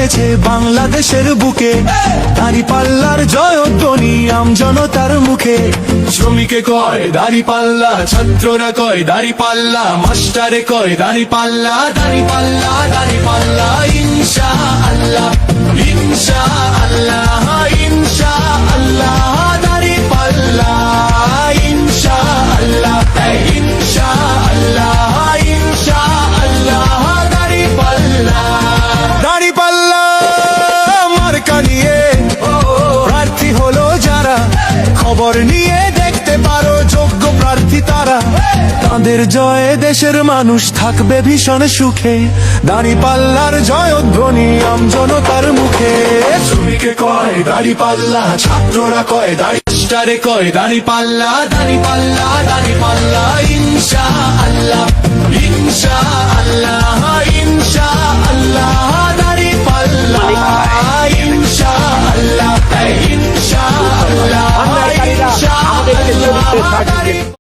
উঠেছে বাংলাদেশের বুকে, দাঁড়িপাল্লার জয়ধ্বনি আমজনতার মুখে। শ্রমিকে কয় দাঁড়িপাল্লা, ছাত্ররা কয় দাঁড়িপাল্লা, মাস্টারে কয় দাঁড়িপাল্লা, দাঁড়িপাল্লা দাঁড়িপাল্লা ইনশাআল্লাহ ইনশাআল্লাহ ইনশাআল্লাহ দাঁড়িপাল্লা ইনশাআল্লাহ ইনশাআল্লাহ ইনশাআল্লাহ দাঁড়িপাল্লা। দাঁড়িপাল্লা মার্কা নিয়ে প্রার্থী হলো যারা, খবর নিয়ে দেখতে পারো যোগ্য প্রার্থী তারা। তাদের জয়ে দেশের মানুষ থাকবে ভীষণ সুখে, দাঁড়িপাল্লার জয়ধ্বনি আমজনতার মুখে। শ্রমিকে কয় দাঁড়িপাল্লা, ছাত্ররা কয় মাস্টারে কয় দাঁড়িপাল্লা, দাঁড়িপাল্লা দাঁড়িপাল্লা ইনশাআল্লাহ ইনশাআল্লাহ ইনশাআল্লাহ দাঁড়িপাল্লা ইনশাআল্লাহ ইনশাআল্লাহ ইনশাআল্লাহ।